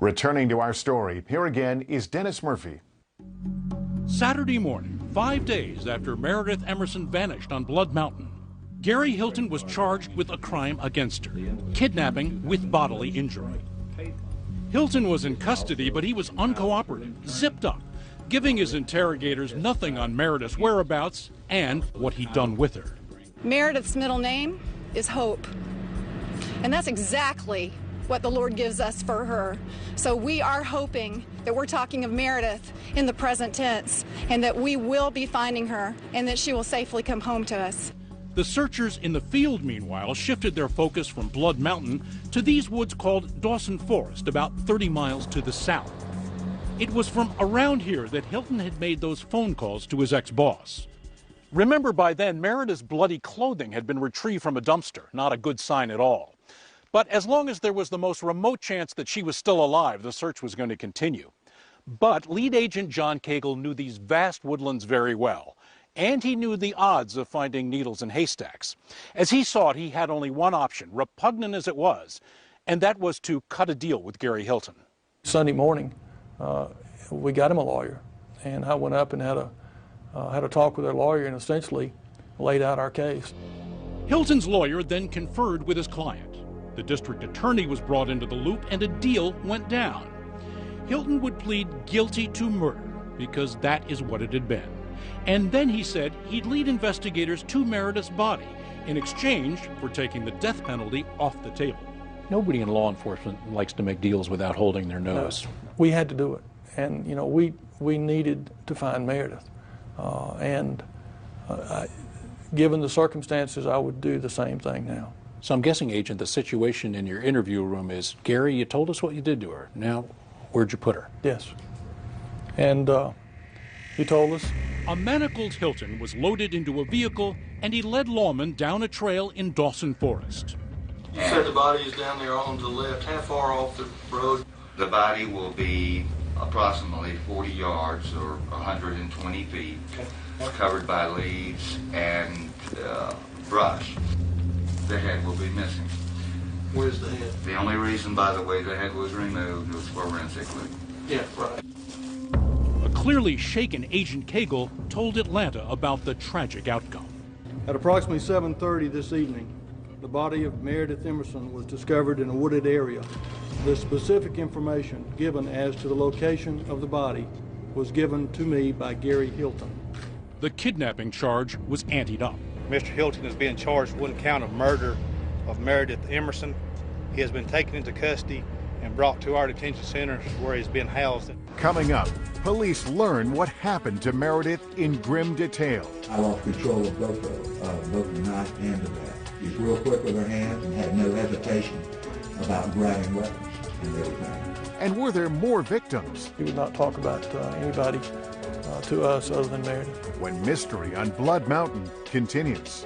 Returning to our story, here again is Dennis Murphy. Saturday morning, 5 days after Meredith Emerson vanished on Blood Mountain, Gary Hilton was charged with a crime against her, kidnapping with bodily injury. Hilton was in custody, but he was uncooperative, zipped up, giving his interrogators nothing on Meredith's whereabouts and what he'd done with her. Meredith's middle name is Hope, and that's exactly what the Lord gives us for her. So we are hoping that we're talking of Meredith in the present tense, and that we will be finding her, and that she will safely come home to us. The searchers in the field, meanwhile, shifted their focus from Blood Mountain to these woods called Dawson Forest, about 30 miles to the south. It was from around here that Hilton had made those phone calls to his ex-boss. Remember, by then, Meredith's bloody clothing had been retrieved from a dumpster, not a good sign at all. But as long as there was the most remote chance that she was still alive, the search was going to continue. But lead agent John Cagle knew these vast woodlands very well, and he knew the odds of finding needles in haystacks. As he saw it, he had only one option, repugnant as it was, and that was to cut a deal with Gary Hilton. Sunday morning, we got him a lawyer, and I went up and had a talk with our lawyer and essentially laid out our case. Hilton's lawyer then conferred with his client. The district attorney was brought into the loop, and a deal went down. Hilton would plead guilty to murder because that is what it had been. And then he said he'd lead investigators to Meredith's body in exchange for taking the death penalty off the table. Nobody in law enforcement likes to make deals without holding their nose. No, we had to do it. And, you know, we needed to find Meredith. Given the circumstances, I would do the same thing now. So I'm guessing, Agent, the situation in your interview room is, Gary, you told us what you did to her. Now, where'd you put her? Yes. And he told us. A manacled Hilton was loaded into a vehicle, and he led lawmen down a trail in Dawson Forest. You said the body is down there on the left. How far off the road? The body will be approximately 40 yards or 120 feet, covered by leaves and brush. The head will be missing. Where's the head? The only reason, by the way, the head was removed was forensically. Yeah, right. A clearly shaken Agent Cagle told Atlanta about the tragic outcome. At approximately 7:30 this evening, the body of Meredith Emerson was discovered in a wooded area. The specific information given as to the location of the body was given to me by Gary Hilton. The kidnapping charge was anteed up. Mr. Hilton is being charged with one count of murder of Meredith Emerson. He has been taken into custody and brought to our detention center where he's been housed. Coming up, police learn what happened to Meredith in grim detail. I lost control of both the knife and the bat. She's real quick with her hands and had no hesitation about grabbing weapons and everything. And were there more victims? He would not talk about anybody to us other than Meredith. When Mystery on Blood Mountain continues.